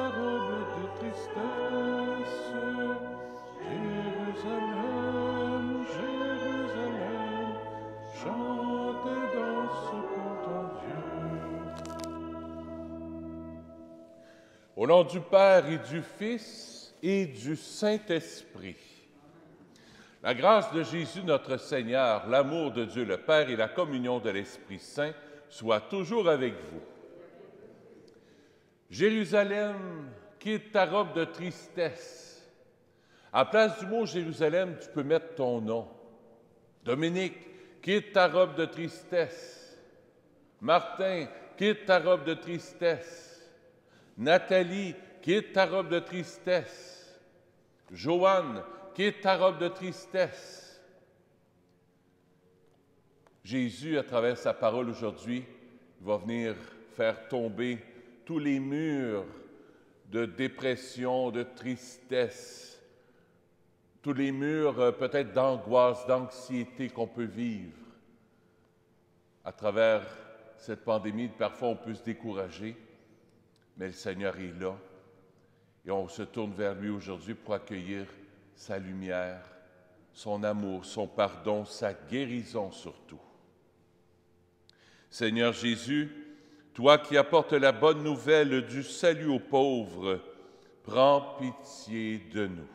robe de tristesse. Jérusalem, Jérusalem, chante et danse pour ton Dieu. Au nom du Père et du Fils et du Saint-Esprit, la grâce de Jésus notre Seigneur, l'amour de Dieu le Père et la communion de l'Esprit Saint soient toujours avec vous. Jérusalem, quitte ta robe de tristesse. À la place du mot Jérusalem, tu peux mettre ton nom. Dominique, quitte ta robe de tristesse. Martin, quitte ta robe de tristesse. Nathalie, quitte ta robe de tristesse. Joanne, quitte ta robe de tristesse. Jésus, à travers sa parole aujourd'hui, va venir faire tomber tous les murs de dépression, de tristesse, tous les murs peut-être d'angoisse, d'anxiété qu'on peut vivre. À travers cette pandémie, parfois on peut se décourager, mais le Seigneur est là et on se tourne vers lui aujourd'hui pour accueillir sa lumière, son amour, son pardon, sa guérison surtout. Seigneur Jésus, toi qui apportes la bonne nouvelle du salut aux pauvres, prends pitié de nous.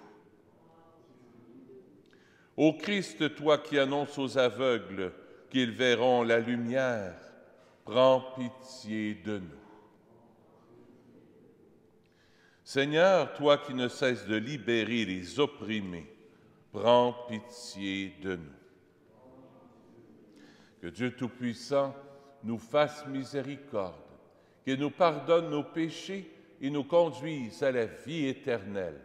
Ô Christ, toi qui annonces aux aveugles qu'ils verront la lumière, prends pitié de nous. Seigneur, toi qui ne cesses de libérer les opprimés, prends pitié de nous. Que Dieu Tout-Puissant nous fasse miséricorde, qu'il nous pardonne nos péchés et nous conduise à la vie éternelle.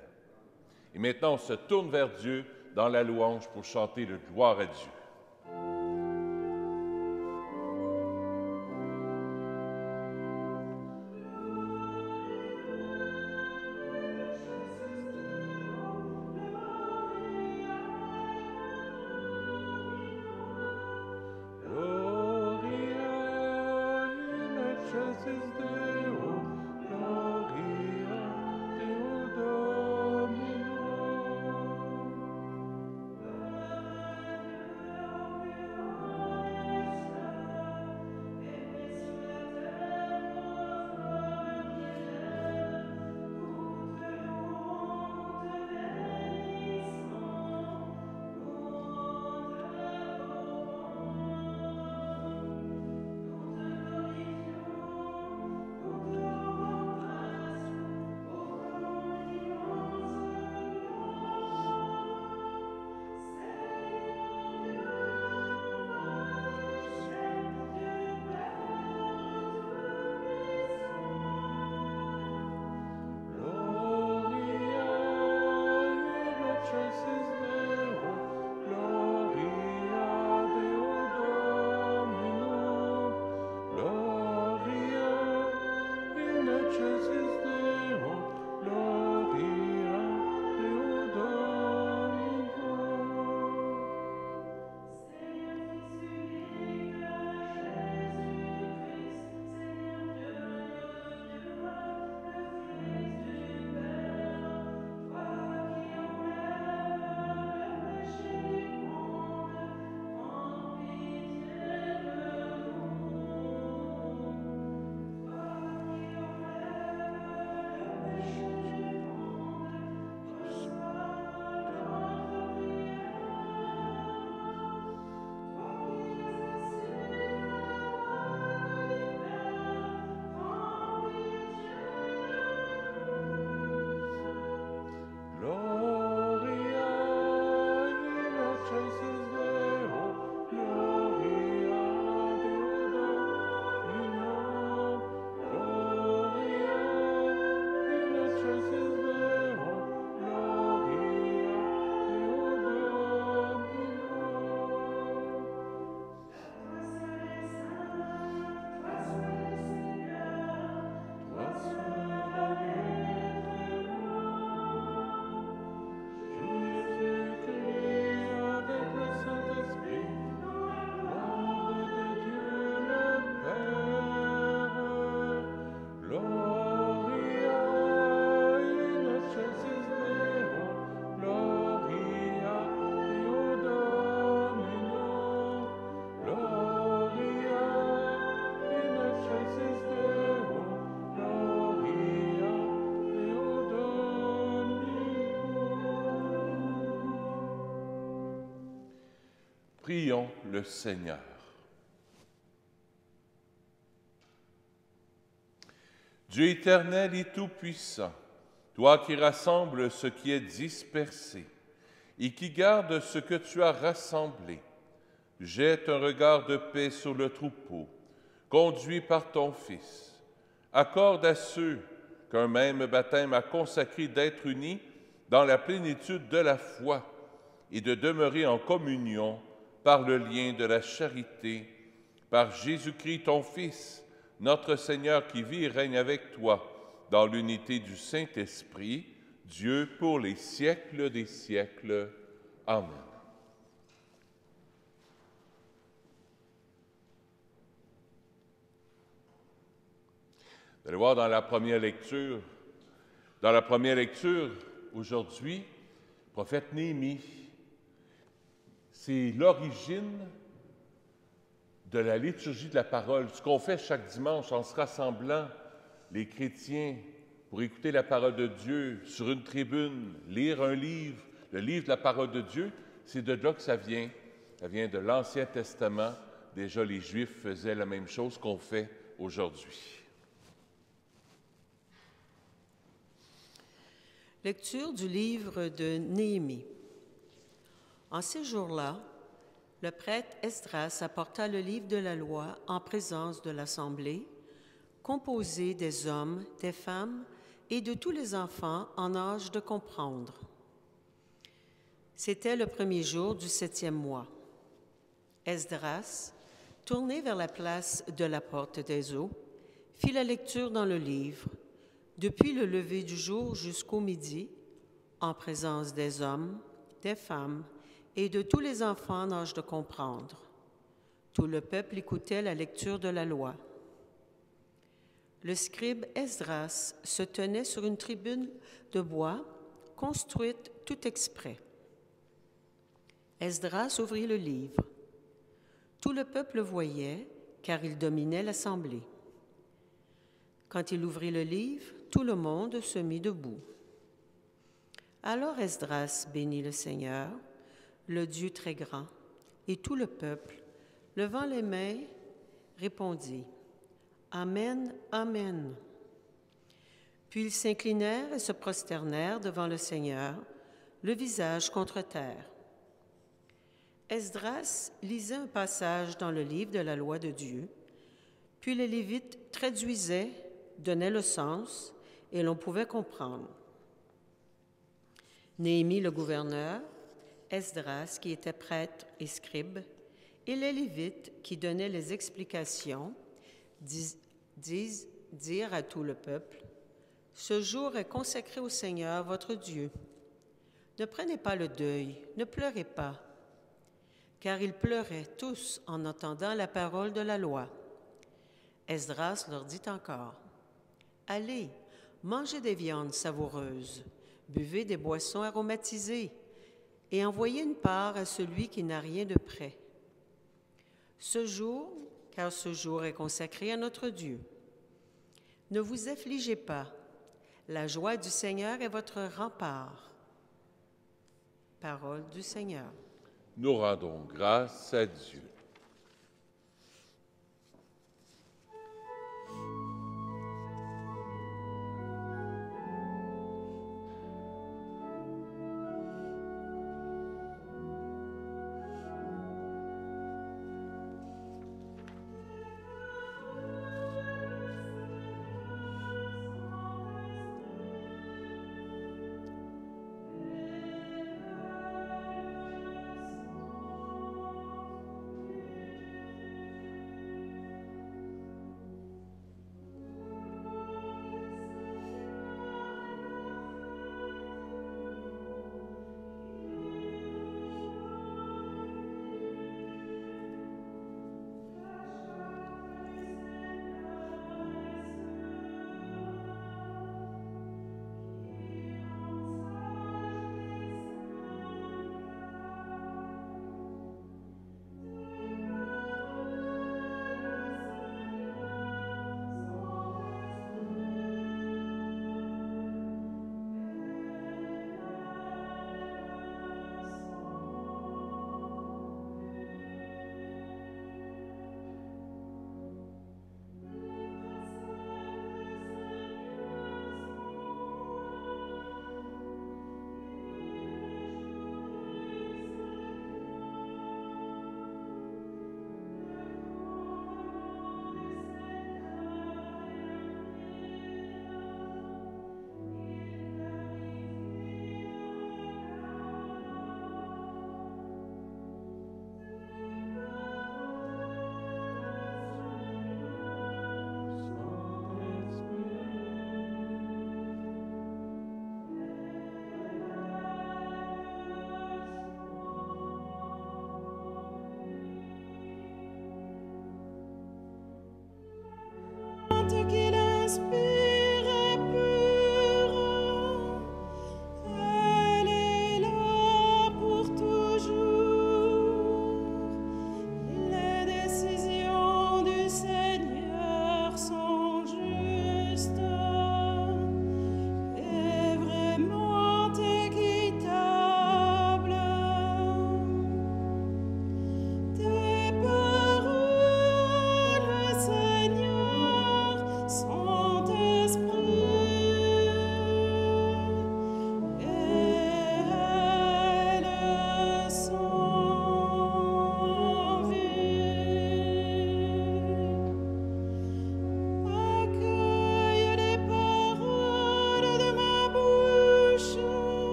Et maintenant, on se tourne vers Dieu dans la louange pour chanter le gloire à Dieu. Prions le Seigneur. Dieu éternel et tout-puissant, toi qui rassembles ce qui est dispersé et qui gardes ce que tu as rassemblé, jette un regard de paix sur le troupeau, conduit par ton Fils. Accorde à ceux qu'un même baptême a consacré d'être unis dans la plénitude de la foi et de demeurer en communion par le lien de la charité, par Jésus-Christ ton Fils, notre Seigneur qui vit et règne avec toi dans l'unité du Saint-Esprit, Dieu pour les siècles des siècles. Amen. Vous allez voir dans la première lecture, aujourd'hui, le prophète Néhémie, c'est l'origine de la liturgie de la parole, ce qu'on fait chaque dimanche en se rassemblant, les chrétiens, pour écouter la parole de Dieu sur une tribune, lire un livre, le livre de la parole de Dieu, c'est de là que ça vient. Ça vient de l'Ancien Testament. Déjà, les Juifs faisaient la même chose qu'on fait aujourd'hui. Lecture du livre de Néhémie. En ces jours-là, le prêtre Esdras apporta le livre de la loi en présence de l'assemblée, composée des hommes, des femmes et de tous les enfants en âge de comprendre. C'était le premier jour du 7e mois. Esdras, tourné vers la place de la porte des eaux, fit la lecture dans le livre, depuis le lever du jour jusqu'au midi, en présence des hommes, des femmes et de tous les enfants en âge de comprendre. Tout le peuple écoutait la lecture de la loi. Le scribe Esdras se tenait sur une tribune de bois construite tout exprès. Esdras ouvrit le livre. Tout le peuple le voyait, car il dominait l'assemblée. Quand il ouvrit le livre, tout le monde se mit debout. Alors Esdras bénit le Seigneur, le Dieu très grand, et tout le peuple, levant les mains, répondit « Amen, Amen ». Puis ils s'inclinèrent et se prosternèrent devant le Seigneur, le visage contre terre. Esdras lisait un passage dans le livre de la loi de Dieu, puis les Lévites traduisaient, donnaient le sens, et l'on pouvait comprendre. Néhémie le gouverneur, Esdras qui était prêtre et scribe, et les Lévites qui donnaient les explications, dirent à tout le peuple, « Ce jour est consacré au Seigneur votre Dieu. Ne prenez pas le deuil, ne pleurez pas. » Car ils pleuraient tous en entendant la parole de la loi. Esdras leur dit encore, « Allez, mangez des viandes savoureuses, buvez des boissons aromatisées, et envoyez une part à celui qui n'a rien de prêt. Car ce jour est consacré à notre Dieu. Ne vous affligez pas, la joie du Seigneur est votre rempart. » Parole du Seigneur. Nous rendons grâce à Dieu.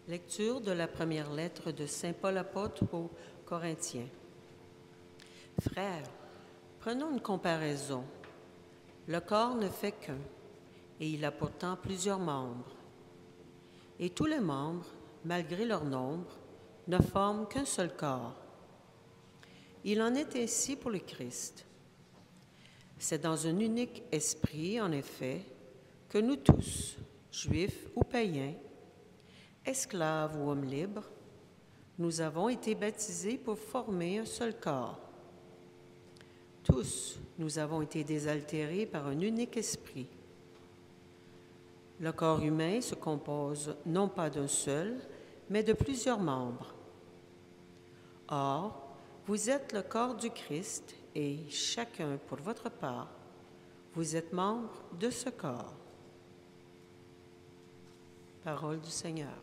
Lecture de la première lettre de Saint Paul apôtre aux Corinthiens. Frères, prenons une comparaison. Le corps ne fait qu'un, et il a pourtant plusieurs membres. Et tous les membres, malgré leur nombre, ne forment qu'un seul corps. Il en est ainsi pour le Christ. C'est dans un unique esprit, en effet, que nous tous, juifs ou païens, esclaves ou hommes libres, nous avons été baptisés pour former un seul corps. Tous, nous avons été désaltérés par un unique esprit. Le corps humain se compose non pas d'un seul, mais de plusieurs membres. Or, vous êtes le corps du Christ et chacun, pour votre part, vous êtes membre de ce corps. Parole du Seigneur.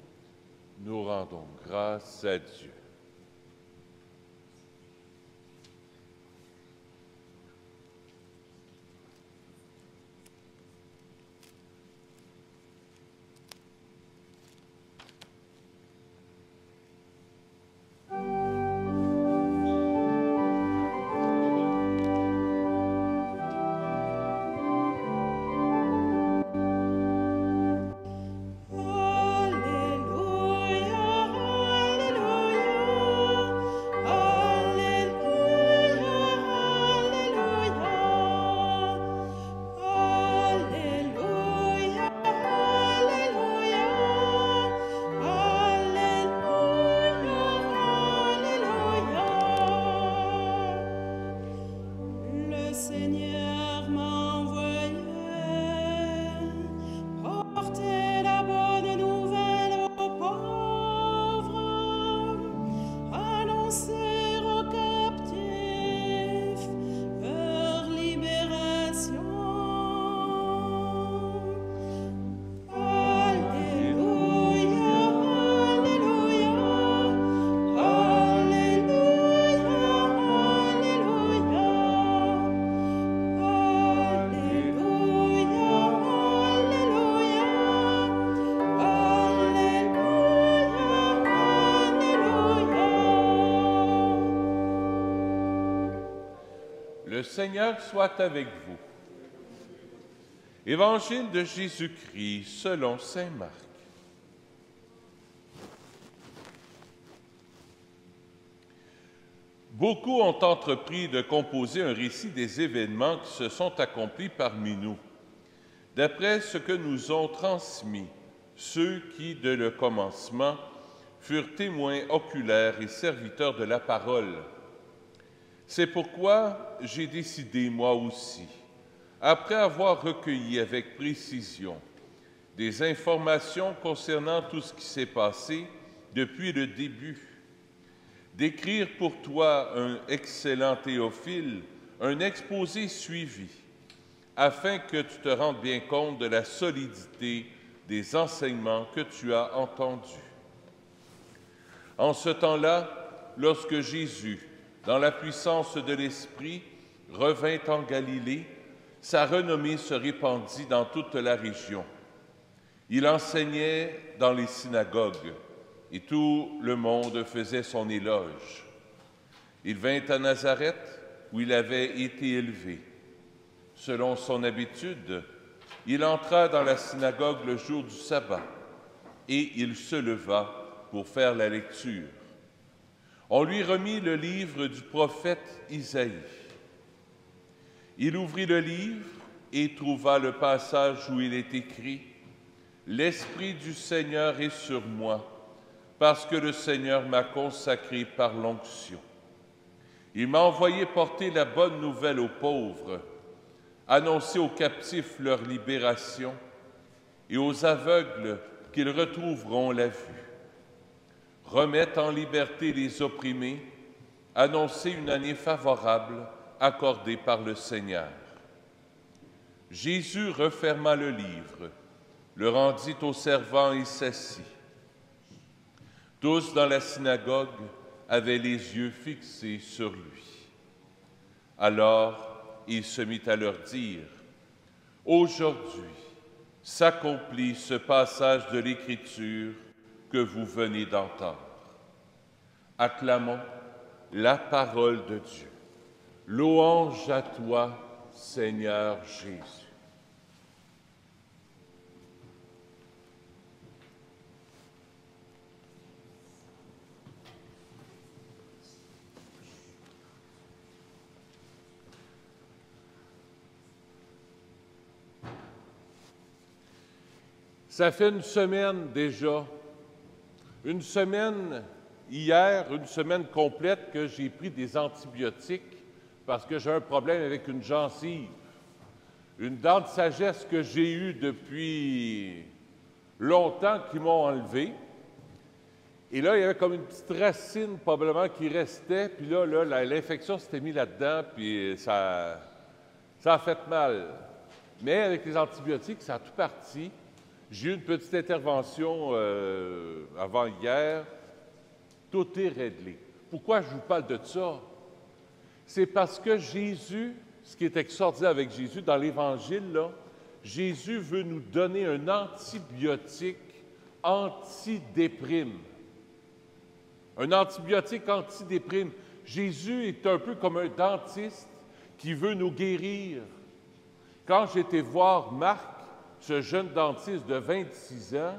Nous rendons grâce à Dieu. Le Seigneur soit avec vous. Évangile de Jésus-Christ selon saint Marc. Beaucoup ont entrepris de composer un récit des événements qui se sont accomplis parmi nous, d'après ce que nous ont transmis ceux qui, dès le commencement, furent témoins oculaires et serviteurs de la parole. C'est pourquoi j'ai décidé, moi aussi, après avoir recueilli avec précision des informations concernant tout ce qui s'est passé depuis le début, d'écrire pour toi, un excellent Théophile, un exposé suivi, afin que tu te rendes bien compte de la solidité des enseignements que tu as entendus. En ce temps-là, lorsque Jésus, dans la puissance de l'Esprit, revint en Galilée, sa renommée se répandit dans toute la région. Il enseignait dans les synagogues, et tout le monde faisait son éloge. Il vint à Nazareth, où il avait été élevé. Selon son habitude, il entra dans la synagogue le jour du sabbat, et il se leva pour faire la lecture. On lui remit le livre du prophète Isaïe. Il ouvrit le livre et trouva le passage où il est écrit « L'Esprit du Seigneur est sur moi, parce que le Seigneur m'a consacré par l'onction. Il m'a envoyé porter la bonne nouvelle aux pauvres, annoncer aux captifs leur libération et aux aveugles qu'ils retrouveront la vue. Remettre en liberté les opprimés, annoncer une année favorable accordée par le Seigneur. » Jésus referma le livre, le rendit au servant et s'assit. Tous dans la synagogue avaient les yeux fixés sur lui. Alors il se mit à leur dire « Aujourd'hui s'accomplit ce passage de l'Écriture que vous venez d'entendre. Acclamons la parole de Dieu. Louange à toi, Seigneur Jésus. Ça fait une semaine déjà, une semaine hier, une semaine complète que j'ai pris des antibiotiques parce que j'ai un problème avec une gencive. Une dent de sagesse que j'ai eue depuis longtemps qui m'ont enlevé. Et là, il y avait comme une petite racine probablement qui restait, puis là l'infection s'était mise là-dedans, puis ça a fait mal. Mais avec les antibiotiques, ça a tout parti. J'ai eu une petite intervention avant hier. Tout est réglé. Pourquoi je vous parle de ça? C'est parce que Jésus, ce qui est extraordinaire avec Jésus, dans l'Évangile, là, Jésus veut nous donner un antibiotique anti-déprime. Un antibiotique anti-déprime. Jésus est un peu comme un dentiste qui veut nous guérir. Quand j'étais voir Marc, ce jeune dentiste de 26 ans,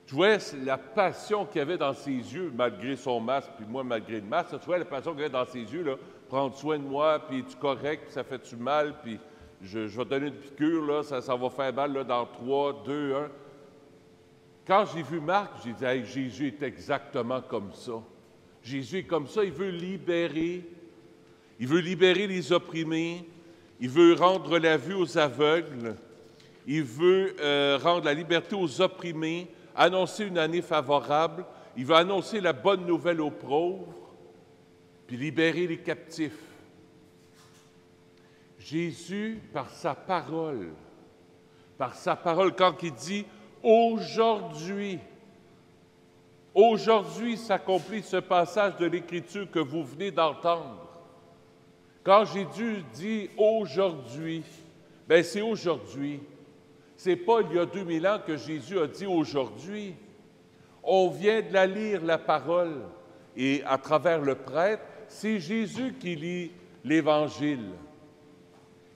tu vois la passion qu'il avait dans ses yeux, malgré son masque, puis moi, malgré le masque, tu vois la passion qu'il avait dans ses yeux, là, prendre soin de moi, puis es-tu correct, puis ça fait-tu mal, puis je vais te donner une piqûre, là, ça va faire mal là, dans 3, 2, 1. Quand j'ai vu Marc, j'ai dit, hey, Jésus est exactement comme ça. Jésus est comme ça, il veut libérer les opprimés, il veut rendre la vue aux aveugles, il veut rendre la liberté aux opprimés, annoncer une année favorable, il veut annoncer la bonne nouvelle aux pauvres, puis libérer les captifs. Jésus, par sa parole, quand il dit « Aujourd'hui s'accomplit ce passage de l'Écriture que vous venez d'entendre. » Quand Jésus dit « Aujourd'hui », bien c'est aujourd'hui. C'est pas il y a 2000 ans que Jésus a dit « Aujourd'hui ». On vient de la lire, la parole, et à travers le prêtre, c'est Jésus qui lit l'Évangile.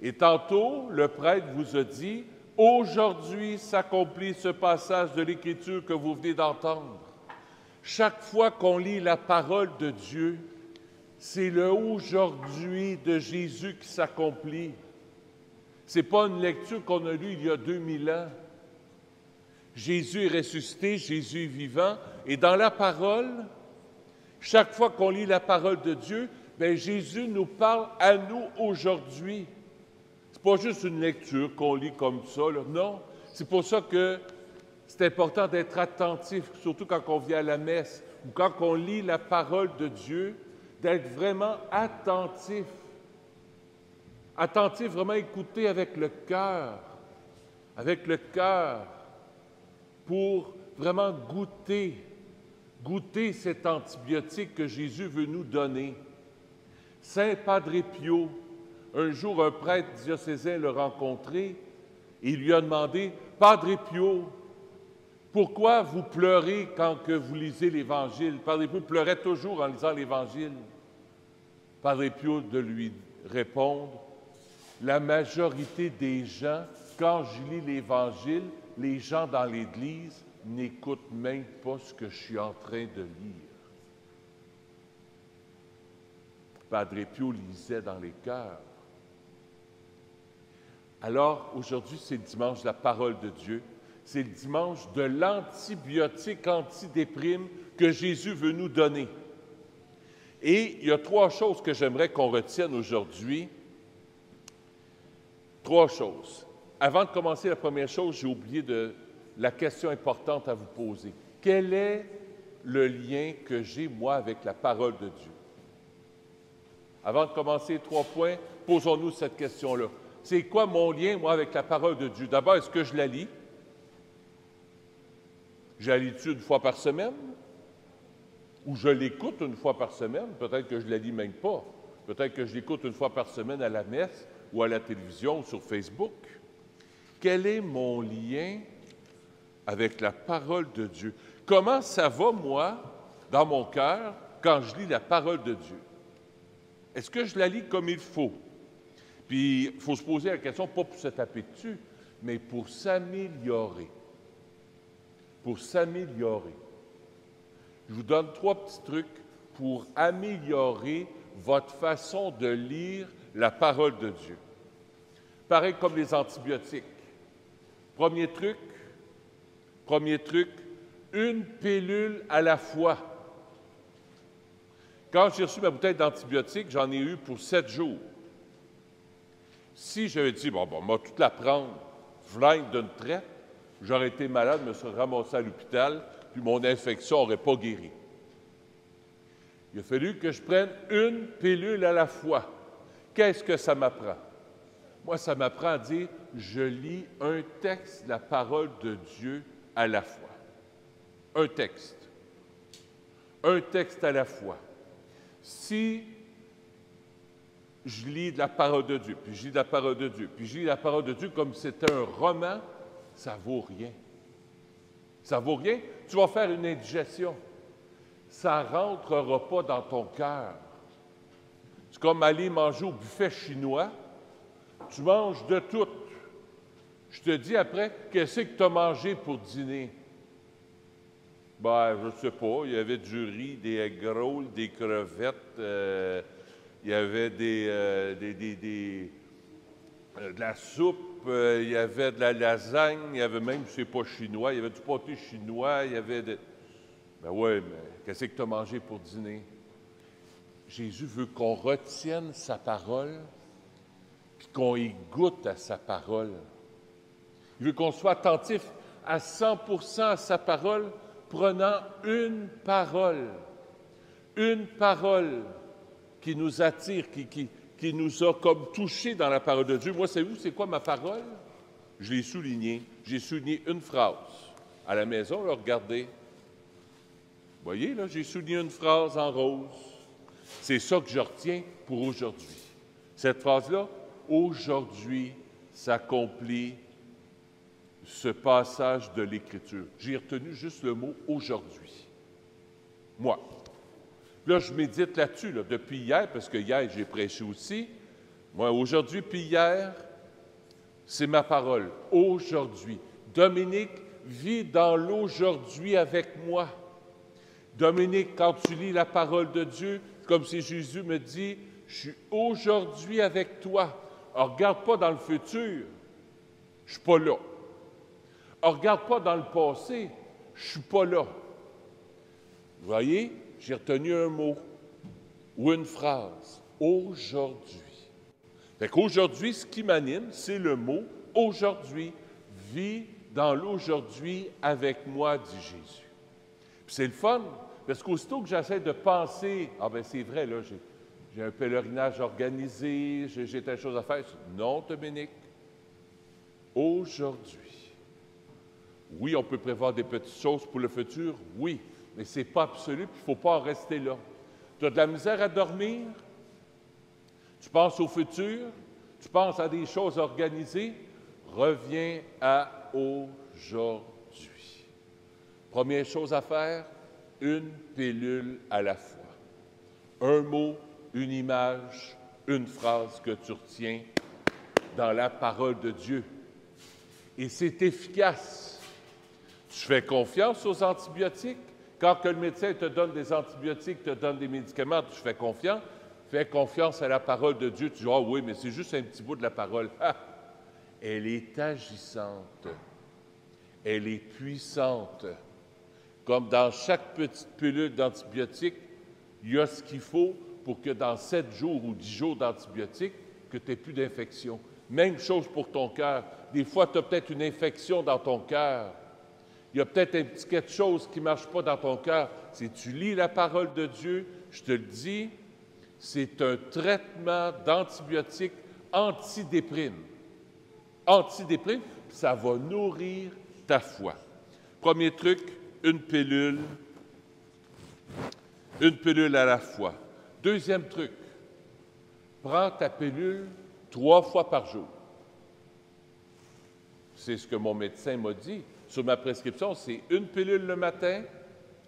Et tantôt, le prêtre vous a dit « Aujourd'hui s'accomplit ce passage de l'Écriture que vous venez d'entendre. » Chaque fois qu'on lit la parole de Dieu, c'est le « aujourd'hui » de Jésus qui s'accomplit. Ce n'est pas une lecture qu'on a lue il y a 2000 ans. Jésus est ressuscité, Jésus est vivant, et dans la parole, chaque fois qu'on lit la parole de Dieu, bien, Jésus nous parle à nous aujourd'hui. Ce n'est pas juste une lecture qu'on lit comme ça, là. Non. C'est pour ça que c'est important d'être attentif, surtout quand on vient à la messe ou quand on lit la parole de Dieu, d'être vraiment attentif. Attentif, vraiment écouter avec le cœur, pour vraiment goûter cet antibiotique que Jésus veut nous donner. Saint Padre Pio, un jour, un prêtre diocésain l'a rencontré et il lui a demandé « Padre Pio, pourquoi vous pleurez quand que vous lisez l'Évangile? » Padre Pio pleurait toujours en lisant l'Évangile. Padre Pio de lui répondre « La majorité des gens, quand je lis l'Évangile, les gens dans l'Église n'écoutent même pas ce que je suis en train de lire. » Padre Pio lisait dans les cœurs. Alors, aujourd'hui, c'est le dimanche de la parole de Dieu. C'est le dimanche de l'antibiotique antidéprime que Jésus veut nous donner. Et il y a 3 choses que j'aimerais qu'on retienne aujourd'hui. 3 choses. Avant de commencer la première chose, j'ai oublié la question importante à vous poser. Quel est le lien que j'ai, moi, avec la parole de Dieu? Avant de commencer les 3 points, posons-nous cette question-là. C'est quoi mon lien, moi, avec la parole de Dieu? D'abord, est-ce que je la lis? Je la lis-tu une fois par semaine? Ou je l'écoute une fois par semaine? Peut-être que je ne la lis même pas. Peut-être que je l'écoute une fois par semaine à la messe ou à la télévision ou sur Facebook. Quel est mon lien avec la parole de Dieu? comment ça va, moi, dans mon cœur, quand je lis la parole de Dieu? Est-ce que je la lis comme il faut? Puis, il faut se poser la question, pas pour se taper dessus, mais pour s'améliorer. Pour s'améliorer. Je vous donne 3 petits trucs pour améliorer votre façon de lire la parole de Dieu. Pareil comme les antibiotiques. Premier truc, une pilule à la fois. Quand j'ai reçu ma bouteille d'antibiotiques, j'en ai eu pour 7 jours. Si j'avais dit, bon, on va toute la prendre, v'là d'une traite, j'aurais été malade, me serais ramassé à l'hôpital, puis mon infection n'aurait pas guéri. Il a fallu que je prenne une pilule à la fois. Qu'est-ce que ça m'apprend? Moi, ça m'apprend à dire, je lis un texte de la parole de Dieu à la fois. Un texte. Un texte à la fois. Si je lis de la parole de Dieu, puis je lis de la parole de Dieu, puis je lis la parole de Dieu comme si c'était un roman, ça ne vaut rien. Ça ne vaut rien. Tu vas faire une indigestion. Ça ne rentrera pas dans ton cœur. C'est comme aller manger au buffet chinois. Tu manges de tout. Je te dis après, qu'est-ce que tu as mangé pour dîner? Ben, je ne sais pas. Il y avait du riz, des egg rolls, des crevettes, il y avait de la soupe, il y avait de la lasagne, il y avait même, je ne sais pas, chinois, il y avait du pâté chinois, il y avait de... Ben oui, mais qu'est-ce que tu as mangé pour dîner? Jésus veut qu'on retienne sa parole, puis qu'on y goûte à sa parole. Il veut qu'on soit attentif à 100% à sa parole, prenant une parole qui nous attire, qui nous a comme touchés dans la parole de Dieu. Moi, savez-vous, c'est quoi ma parole? Je l'ai souligné. J'ai souligné une phrase. À la maison, là, regardez. Vous voyez, là, j'ai souligné une phrase en rose. C'est ça que je retiens pour aujourd'hui. Cette phrase-là, aujourd'hui s'accomplit ce passage de l'Écriture. J'ai retenu juste le mot « aujourd'hui ». Moi. Là, je médite là-dessus, là, depuis hier, parce que hier, j'ai prêché aussi. Moi, aujourd'hui puis hier, c'est ma parole. Aujourd'hui. Dominique, vis dans l'aujourd'hui avec moi. Dominique, quand tu lis la parole de Dieu, comme si Jésus me dit, je suis aujourd'hui avec toi. Alors, regarde pas dans le futur, je suis pas là. Alors, regarde pas dans le passé, je suis pas là. Vous voyez, j'ai retenu un mot ou une phrase. Aujourd'hui. Fait qu'aujourd'hui, ce qui m'anime, c'est le mot aujourd'hui. Vis dans l'aujourd'hui avec moi, dit Jésus. Puis c'est le fun, parce qu'aussitôt que j'essaie de penser, ah ben c'est vrai, là, j'ai un pèlerinage organisé, j'ai telle chose à faire. Non, Dominique. Aujourd'hui. Oui, on peut prévoir des petites choses pour le futur, oui, mais ce n'est pas absolu, puis il ne faut pas en rester là. Tu as de la misère à dormir, tu penses au futur, tu penses à des choses organisées, reviens à aujourd'hui. Première chose à faire, une pilule à la fois. Un mot, une image, une phrase que tu retiens dans la parole de Dieu. Et c'est efficace. Tu fais confiance aux antibiotiques. Quand que le médecin te donne des antibiotiques, te donne des médicaments, tu fais confiance. Fais confiance à la parole de Dieu. Tu dis, ah oui, mais c'est juste un petit bout de la parole. Ah! Elle est agissante. Elle est puissante. Comme dans chaque petite pilule d'antibiotiques, il y a ce qu'il faut pour que dans 7 jours ou 10 jours d'antibiotiques, que tu n'aies plus d'infection. Même chose pour ton cœur. Des fois, tu as peut-être une infection dans ton cœur. Il y a peut-être un petit quelque chose qui ne marche pas dans ton cœur. Si tu lis la parole de Dieu, je te le dis, c'est un traitement d'antibiotiques antidéprime. Antidéprime, ça va nourrir ta foi. Premier truc, une pilule à la fois. Deuxième truc, prends ta pilule 3 fois par jour. C'est ce que mon médecin m'a dit. Sur ma prescription, c'est une pilule le matin,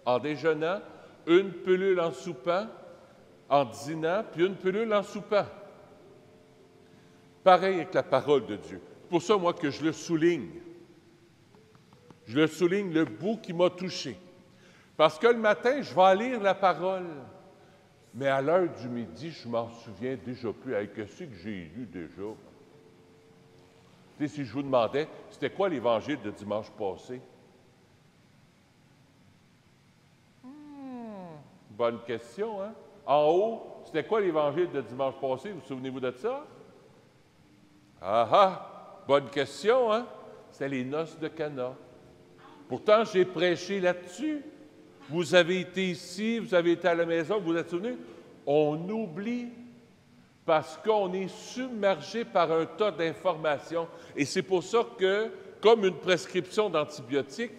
en déjeunant, une pilule en soupant, en dînant, puis une pilule en soupant. Pareil avec la parole de Dieu. C'est pour ça, moi, que je le souligne. Je le souligne, le bout qui m'a touché. Parce que le matin, je vais lire la parole. Mais à l'heure du midi, je m'en souviens déjà plus. Hey, qu'est-ce que j'ai lu déjà? Tu sais, si je vous demandais, c'était quoi l'Évangile de dimanche passé? Bonne question, hein? En haut, c'était quoi l'Évangile de dimanche passé? Vous souvenez-vous de ça? Ah ah! Bonne question, hein? C'était les noces de Cana. Pourtant, j'ai prêché là-dessus. Vous avez été ici, vous avez été à la maison, vous êtes souvenus? On oublie parce qu'on est submergé par un tas d'informations. Et c'est pour ça que, comme une prescription d'antibiotiques,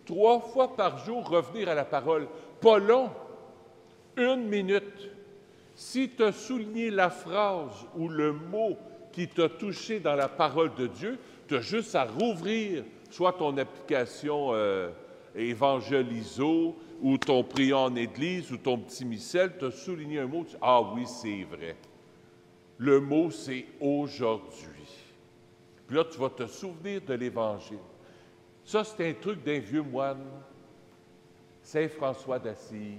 3 fois par jour, revenir à la parole. Pas long, 1 minute. Si tu as souligné la phrase ou le mot qui t'a touché dans la parole de Dieu, tu as juste à rouvrir soit ton application Évangeliso ou ton priant en Église ou ton petit missel, tu as souligné un mot, tu dis « Ah oui, c'est vrai ». Le mot, c'est « aujourd'hui ». Puis là, tu vas te souvenir de l'Évangile. Ça, c'est un truc d'un vieux moine, Saint François d'Assise.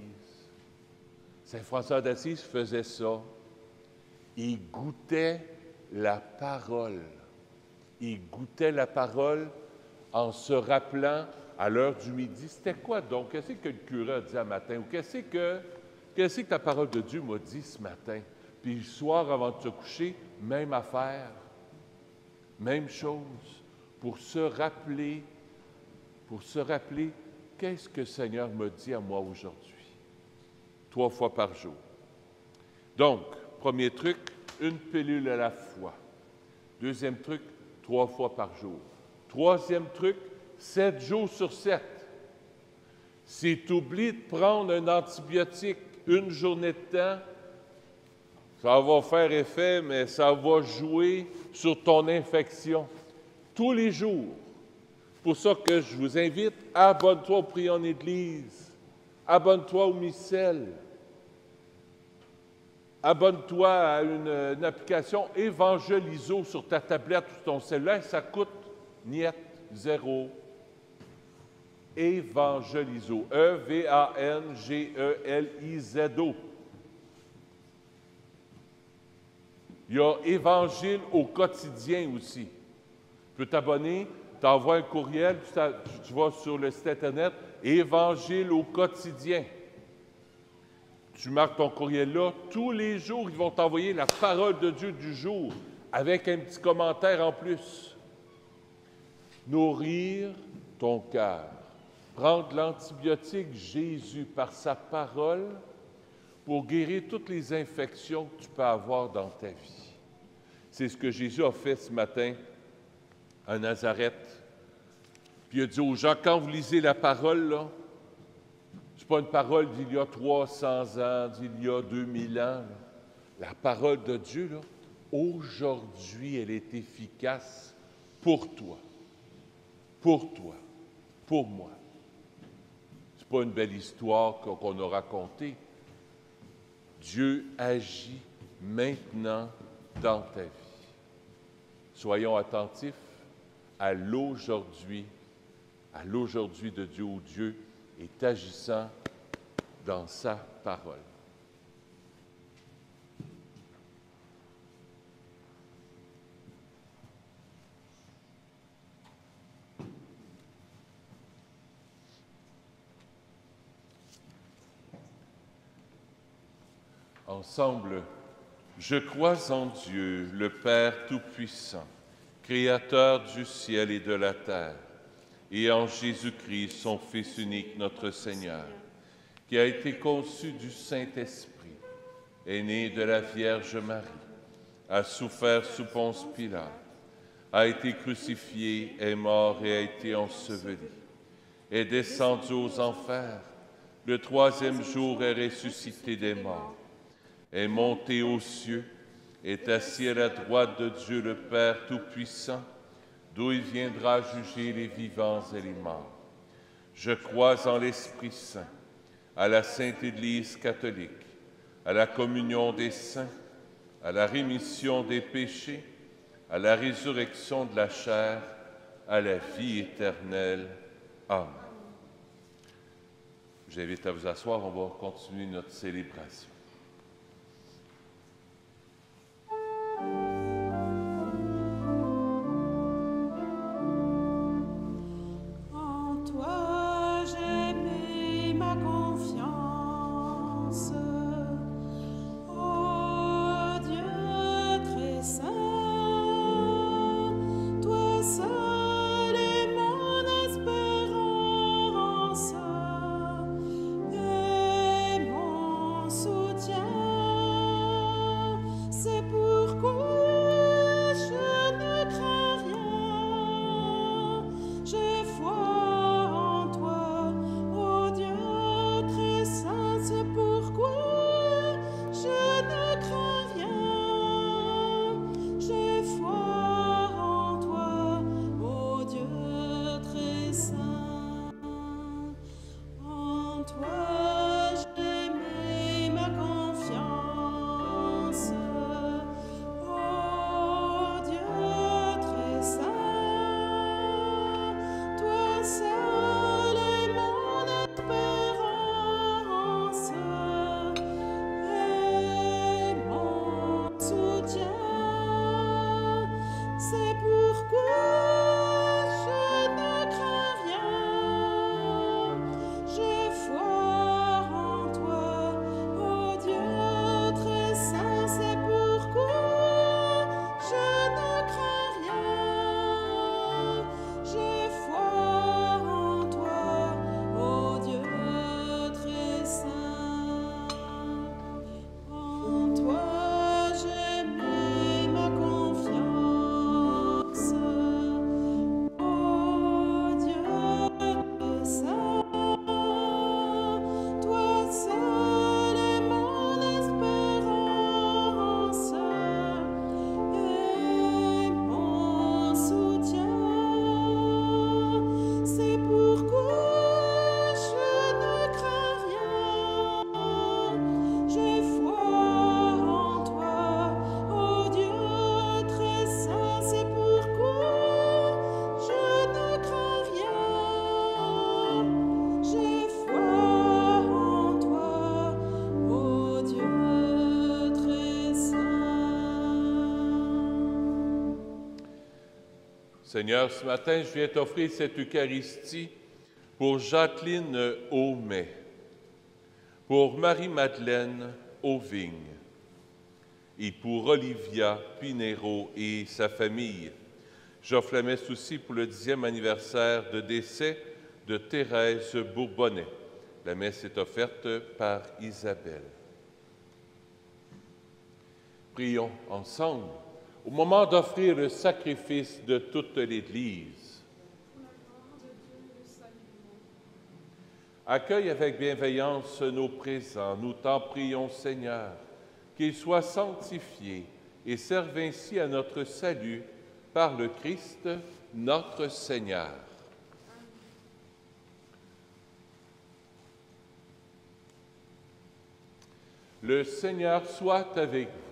Saint François d'Assise faisait ça. Il goûtait la parole. Il goûtait la parole en se rappelant à l'heure du midi. C'était quoi donc? Qu'est-ce que le curé a dit un matin? Ou qu'est-ce que la parole de Dieu m'a dit ce matin? Puis le soir, avant de se coucher, même affaire, même chose, pour se rappeler qu'est-ce que le Seigneur me dit à moi aujourd'hui. 3 fois par jour. Donc, premier truc, une pilule à la fois. Deuxième truc, 3 fois par jour. Troisième truc, 7 jours sur 7. Si tu oublies de prendre un antibiotique une journée de temps, ça va faire effet, mais ça va jouer sur ton infection tous les jours. C'est pour ça que je vous invite, abonne-toi au priant en Église, abonne-toi au missel, abonne-toi à une application Évangeliso sur ta tablette ou ton cellulaire, ça coûte niet, 0. Évangeliso, E-V-A-N-G-E-L-I-Z-O. Il y a Évangile au quotidien aussi. Tu peux t'abonner, tu envoies un courriel, tu vas sur le site Internet, Évangile au quotidien. Tu marques ton courriel là, tous les jours, ils vont t'envoyer la parole de Dieu du jour, avec un petit commentaire en plus. Nourrir ton cœur. Prendre l'antibiotique Jésus par sa parole pour guérir toutes les infections que tu peux avoir dans ta vie. C'est ce que Jésus a fait ce matin à Nazareth. Puis il a dit aux gens, quand vous lisez la parole, là, c'est pas une parole d'il y a 300 ans, d'il y a 2000 ans. Là. La parole de Dieu, là, aujourd'hui, elle est efficace pour toi, pour moi. C'est pas une belle histoire qu'on a racontée. Dieu agit maintenant dans ta vie. Soyons attentifs à l'aujourd'hui de Dieu, où Dieu est agissant dans sa parole. Ensemble, je crois en Dieu, le Père Tout-Puissant, Créateur du ciel et de la terre, et en Jésus-Christ, son Fils unique, notre Seigneur, qui a été conçu du Saint-Esprit, est né de la Vierge Marie, a souffert sous Ponce Pilate, a été crucifié, est mort et a été enseveli, est descendu aux enfers, le 3e jour est ressuscité des morts, est monté aux cieux, est assis à la droite de Dieu le Père Tout-Puissant, d'où il viendra juger les vivants et les morts. Je crois en l'Esprit Saint, à la Sainte Église catholique, à la communion des saints, à la rémission des péchés, à la résurrection de la chair, à la vie éternelle. Amen. Je vous invite à vous asseoir, on va continuer notre célébration. Seigneur, ce matin, je viens t'offrir cette Eucharistie pour Jacqueline Aumet, pour Marie-Madeleine Auvigne et pour Olivia Pinero et sa famille. J'offre la messe aussi pour le 10e anniversaire de décès de Thérèse Bourbonnais. La messe est offerte par Isabelle. Prions ensemble. Au moment d'offrir le sacrifice de toute l'Église, accueille avec bienveillance nos présents. Nous t'en prions, Seigneur, qu'ils soient sanctifiés et servent ainsi à notre salut par le Christ, notre Seigneur. Le Seigneur soit avec vous.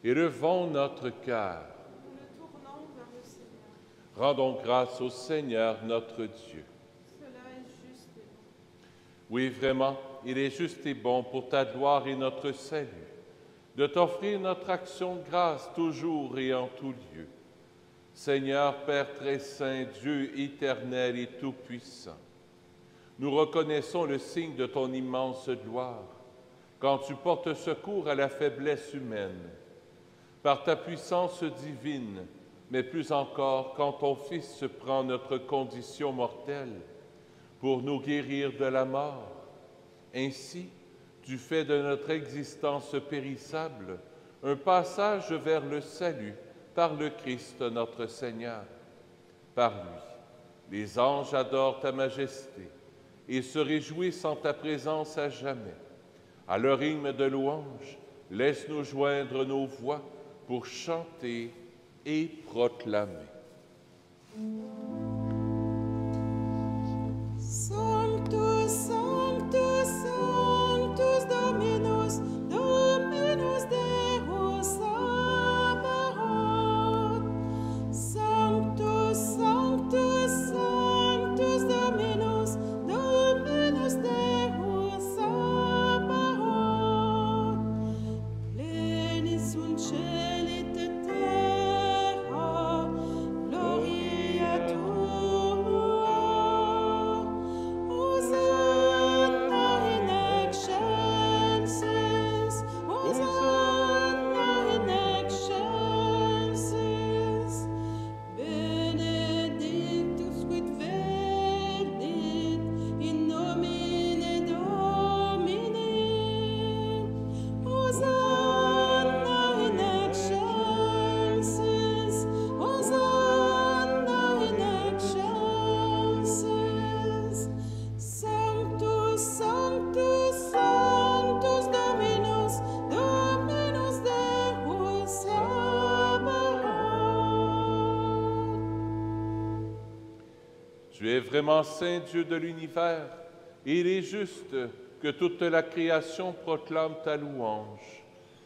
Élevons notre cœur. Nous le tournons vers le Seigneur. Rendons grâce au Seigneur notre Dieu. Cela est juste et bon. Oui, vraiment, il est juste et bon pour ta gloire et notre salut, de t'offrir notre action de grâce toujours et en tout lieu. Seigneur, Père très saint, Dieu éternel et tout-puissant, nous reconnaissons le signe de ton immense gloire quand tu portes secours à la faiblesse humaine. Par ta puissance divine, mais plus encore quand ton Fils prend notre condition mortelle pour nous guérir de la mort. Ainsi, tu fais de notre existence périssable un passage vers le salut par le Christ notre Seigneur. Par lui, les anges adorent ta majesté et se réjouissent en ta présence à jamais. À leur hymne de louange, laisse-nous joindre nos voix pour chanter et proclamer. Sanctus, Sanctus, Sanctus Dominus, Dominus Deus Sabaoth. Sanctus, Sanctus, Sanctus Dominus, Dominus Deus Sabaoth. Plenis sunt caeli et terra, gloria tua. Hosanna in excelsis, Hosanna in excelsis. Benedictus quid venit in nomine Domini. Hosanna in excelsis, Hosanna in excelsis. Sanctus, Sanctus, Sanctus Dominus, Dominus Deus Sabaoth. Tu es vraiment Saint Dieu de l'univers, et il est juste que toute la création proclame ta louange,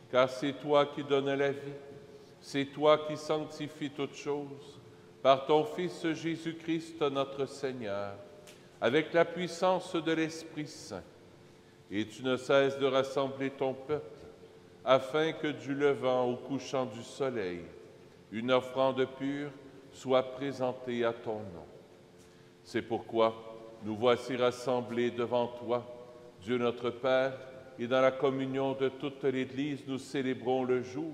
car c'est toi qui donnes la vie, c'est toi qui sanctifies toutes choses, par ton Fils Jésus-Christ notre Seigneur, avec la puissance de l'Esprit Saint. Et tu ne cesses de rassembler ton peuple, afin que du levant au couchant du soleil, une offrande pure soit présentée à ton nom. C'est pourquoi nous voici rassemblés devant toi, Dieu notre Père, et dans la communion de toute l'Église, nous célébrons le jour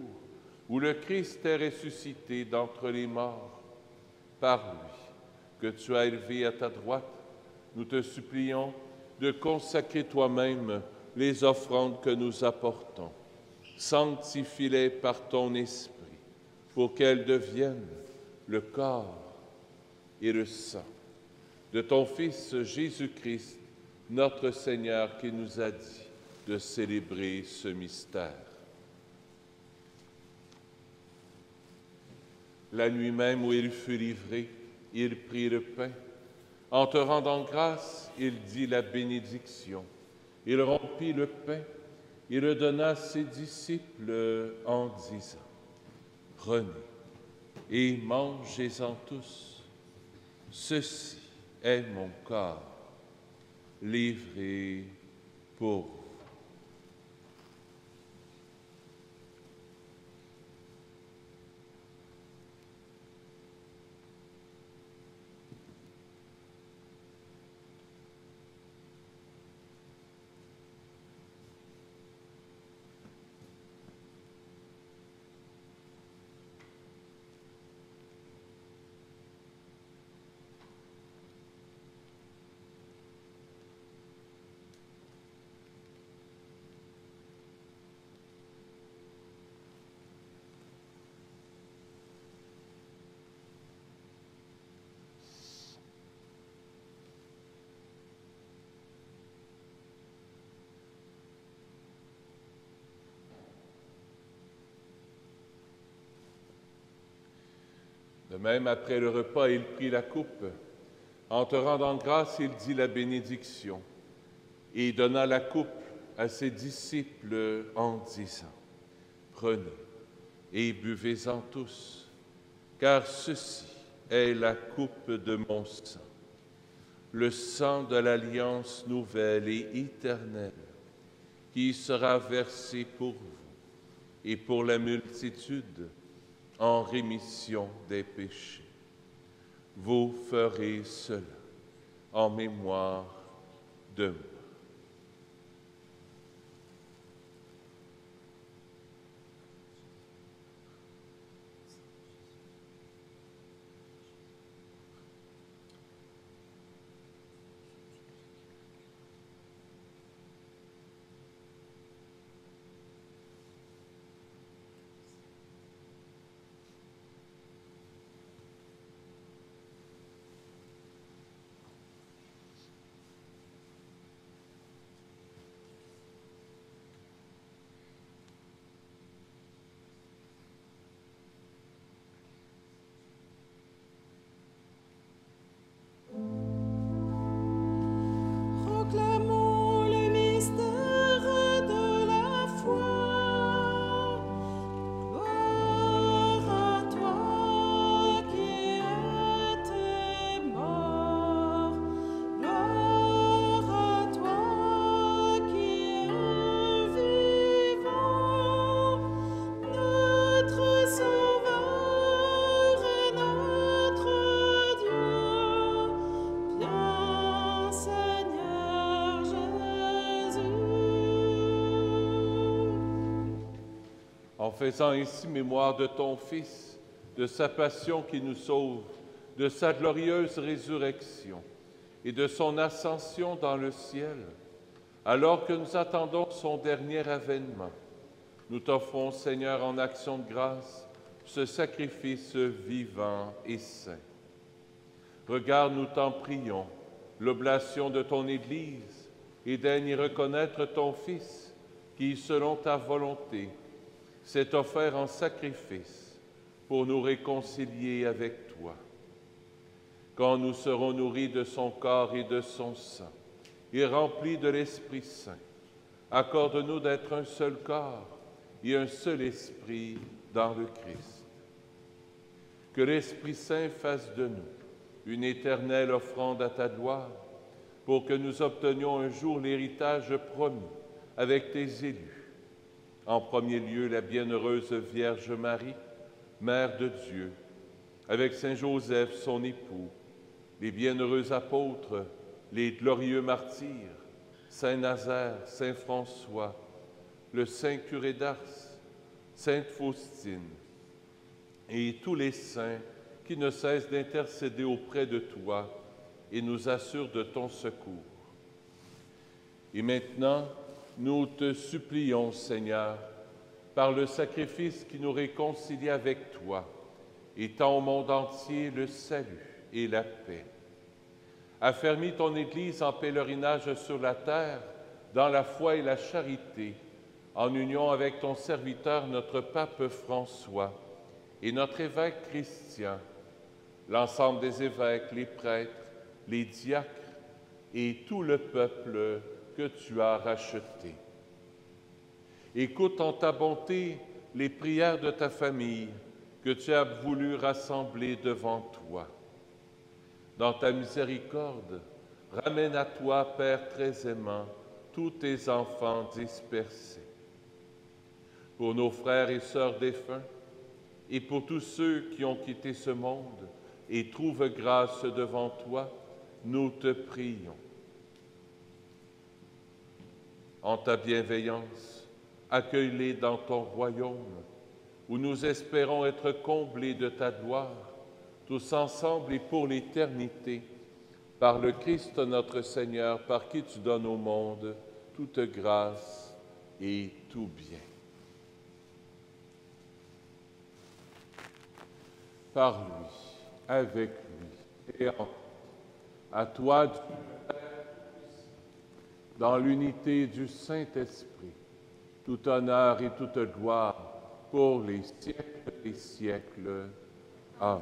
où le Christ est ressuscité d'entre les morts. Par lui, que tu as élevé à ta droite, nous te supplions de consacrer toi-même les offrandes que nous apportons. Sanctifie-les par ton Esprit, pour qu'elles deviennent le corps et le sang de ton Fils Jésus-Christ, notre Seigneur, qui nous a dit de célébrer ce mystère. La nuit même où il fut livré, il prit le pain. En te rendant grâce, il dit la bénédiction. Il rompit le pain, il le donna à ses disciples en disant: « Prenez et mangez-en tous. Ceci est mon corps, livré pour vous. » De même, après le repas, il prit la coupe. En te rendant grâce, il dit la bénédiction et il donna la coupe à ses disciples en disant: « Prenez et buvez-en tous, car ceci est la coupe de mon sang, le sang de l'alliance nouvelle et éternelle, qui sera versé pour vous et pour la multitude en rémission des péchés. Vous ferez cela en mémoire de moi. » en faisant ainsi mémoire de ton Fils, de sa passion qui nous sauve, de sa glorieuse résurrection et de son ascension dans le ciel, alors que nous attendons son dernier avènement. Nous t'offrons, Seigneur, en action de grâce, ce sacrifice vivant et saint. Regarde, nous t'en prions, l'oblation de ton Église et daigne y reconnaître ton Fils, qui, selon ta volonté, s'est offert en sacrifice pour nous réconcilier avec toi. Quand nous serons nourris de son corps et de son sang, et remplis de l'Esprit Saint, accorde-nous d'être un seul corps et un seul esprit dans le Christ. Que l'Esprit Saint fasse de nous une éternelle offrande à ta gloire, pour que nous obtenions un jour l'héritage promis avec tes élus. En premier lieu, la bienheureuse Vierge Marie, Mère de Dieu, avec Saint Joseph, son époux, les bienheureux apôtres, les glorieux martyrs, Saint Nazaire, Saint François, le Saint curé d'Ars, Sainte Faustine, et tous les saints qui ne cessent d'intercéder auprès de toi et nous assurent de ton secours. Et maintenant, nous te supplions, Seigneur, par le sacrifice qui nous réconcilie avec toi, étends au monde entier le salut et la paix. Affermis ton Église en pèlerinage sur la terre, dans la foi et la charité, en union avec ton serviteur, notre pape François, et notre évêque Christian, l'ensemble des évêques, les prêtres, les diacres et tout le peuple que tu as racheté. Écoute en ta bonté les prières de ta famille que tu as voulu rassembler devant toi. Dans ta miséricorde, ramène à toi, Père très aimant, tous tes enfants dispersés. Pour nos frères et sœurs défunts, et pour tous ceux qui ont quitté ce monde et trouvent grâce devant toi, nous te prions. En ta bienveillance, accueille-les dans ton royaume, où nous espérons être comblés de ta gloire, tous ensemble et pour l'éternité, par le Christ notre Seigneur, par qui tu donnes au monde toute grâce et tout bien. Par lui, avec lui et en à toi, Dieu, dans l'unité du Saint-Esprit, tout honneur et toute gloire pour les siècles des siècles. Amen.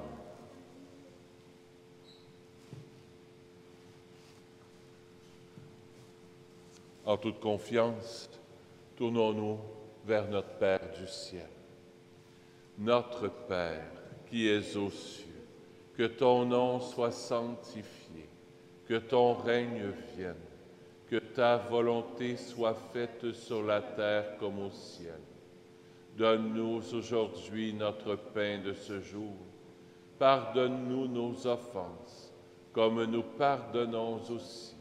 En toute confiance, tournons-nous vers notre Père du ciel. Notre Père, qui es aux cieux, que ton nom soit sanctifié, que ton règne vienne, que ta volonté soit faite sur la terre comme au ciel. Donne-nous aujourd'hui notre pain de ce jour. Pardonne-nous nos offenses, comme nous pardonnons aussi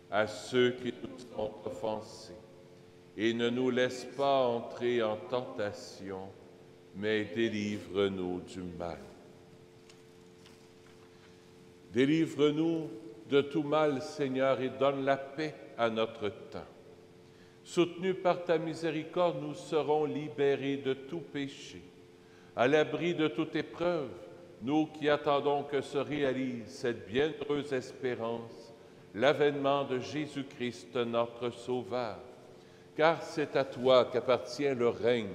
à ceux qui nous ont offensés. Et ne nous laisse pas entrer en tentation, mais délivre-nous du mal. Délivre-nous de tout mal, Seigneur, et donne la paix à notre temps. Soutenus par ta miséricorde, nous serons libérés de tout péché. À l'abri de toute épreuve, nous qui attendons que se réalise cette bienheureuse espérance, l'avènement de Jésus-Christ, notre Sauveur. Car c'est à toi qu'appartient le règne,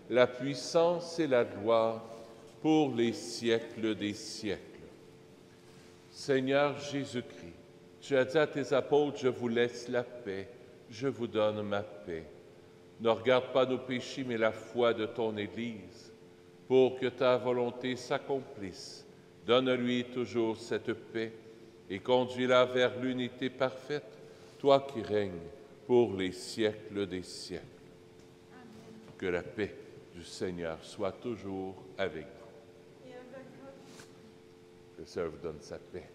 la puissance et la gloire pour les siècles des siècles. Seigneur Jésus-Christ, tu as dit à tes apôtres, je vous laisse la paix, je vous donne ma paix. Ne regarde pas nos péchés, mais la foi de ton Église, pour que ta volonté s'accomplisse. Donne-lui toujours cette paix et conduis-la vers l'unité parfaite, toi qui règnes pour les siècles des siècles. Amen. Que la paix du Seigneur soit toujours avec vous. Que le Seigneur vous donne sa paix.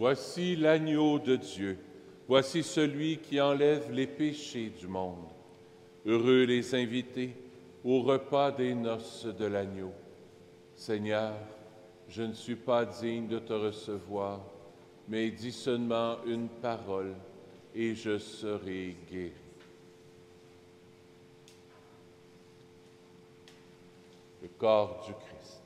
Voici l'agneau de Dieu. Voici celui qui enlève les péchés du monde. Heureux les invités au repas des noces de l'agneau. Seigneur, je ne suis pas digne de te recevoir, mais dis seulement une parole et je serai guéri. Le corps du Christ.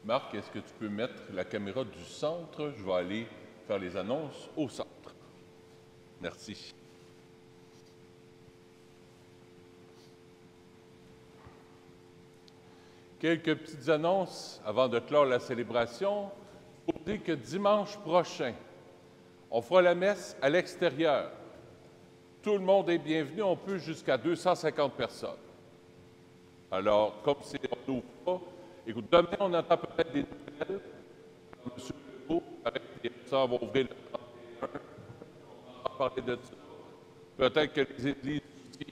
Marc, est-ce que tu peux mettre la caméra du centre? Je vais aller faire les annonces au centre. Merci. Quelques petites annonces avant de clore la célébration. Pour dire que dimanche prochain, on fera la messe à l'extérieur. Tout le monde est bienvenu, on peut jusqu'à 250 personnes. Alors, comme c'est on n'ouvre pas, écoute, demain, on entend peut-être des nouvelles. M. Legault, avec les gens, vont ouvrir le 31. On va parler de ça. Peut-être que les églises aussi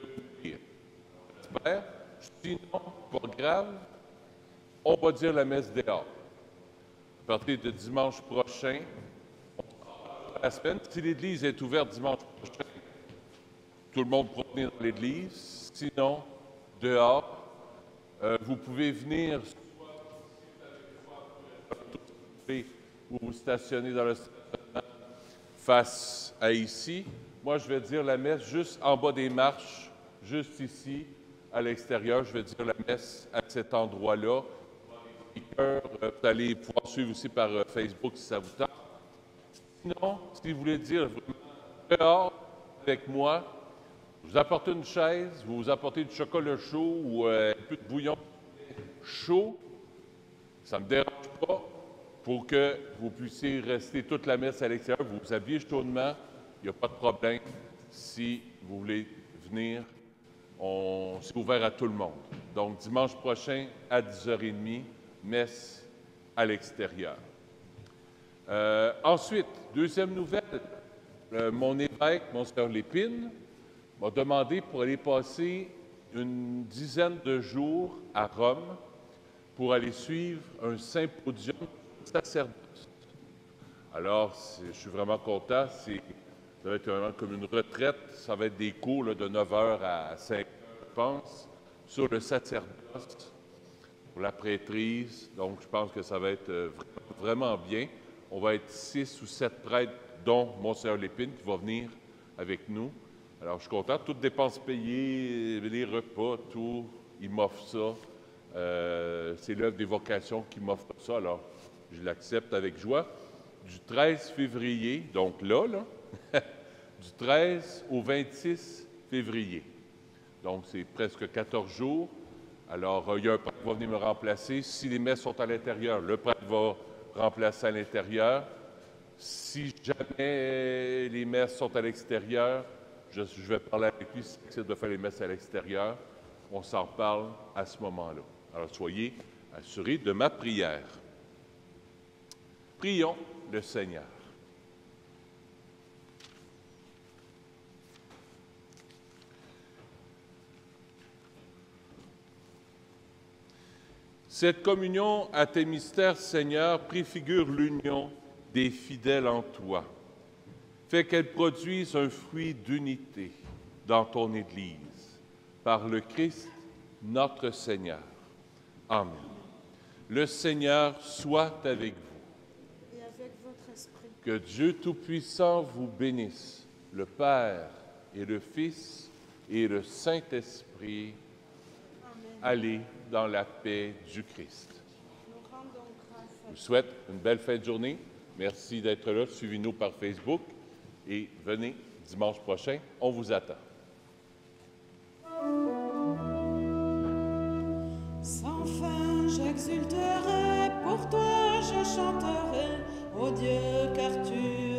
peuvent ouvrir. J'espère. Sinon, pas grave, on va dire la messe dehors. À partir de dimanche prochain, on s'en la semaine. Si l'église est ouverte dimanche prochain, tout le monde pourra venir dans l'église. Sinon, dehors, vous pouvez venir ou vous stationner dans le stationnement face à ici. Moi, je vais dire la messe juste en bas des marches, juste ici, à l'extérieur. Je vais dire la messe à cet endroit-là. Vous allez pouvoir suivre aussi par Facebook si ça vous tente. Sinon, si vous voulez dire dehors avec moi, vous apportez une chaise, vous apportez du chocolat chaud ou un peu de bouillon chaud, ça ne me dérange pas, pour que vous puissiez rester toute la messe à l'extérieur, vous vous habillez chaudement, il n'y a pas de problème. Si vous voulez venir, c'est ouvert à tout le monde. Donc, dimanche prochain, à 10h30, messe à l'extérieur. Ensuite, deuxième nouvelle, mon évêque, Monseigneur Lépine, m'a demandé pour aller passer une dizaine de jours à Rome pour aller suivre un symposium de sacerdoce. Alors, je suis vraiment content. Ça va être vraiment comme une retraite. Ça va être des cours là, de 9h à 5h, je pense, sur le sacerdoce, pour la prêtrise. Donc, je pense que ça va être vraiment bien. On va être 6 ou 7 prêtres, dont Monseigneur Lépine, qui va venir avec nous. Alors, je suis content. Toutes dépenses payées, les repas, tout, il m'offre ça. C'est l'œuvre des vocations qui m'offre ça. Alors, je l'accepte avec joie. Du 13 février, donc là, du 13 au 26 février. Donc, c'est presque 14 jours. Alors, il y a un prêtre qui va venir me remplacer. Si les messes sont à l'intérieur, le prêtre va remplacer à l'intérieur. Si jamais les messes sont à l'extérieur, je vais parler avec lui s'il accepte de faire les messes à l'extérieur. On s'en parle à ce moment-là. Alors, soyez assurés de ma prière. Prions le Seigneur. Cette communion à tes mystères, Seigneur, préfigure l'union des fidèles en toi. Fais qu'elle produise un fruit d'unité dans ton Église, par le Christ, notre Seigneur. Amen. Le Seigneur soit avec vous. Et avec votre esprit. Que Dieu Tout-Puissant vous bénisse, le Père et le Fils et le Saint-Esprit. Amen. Allez dans la paix du Christ. Nous rendons grâce à Je vous souhaite une belle fin de journée. Merci d'être là. Suivez-nous par Facebook et venez dimanche prochain. On vous attend. Sans fin, j'exulterai, pour toi je chanterai, ô Dieu, car tu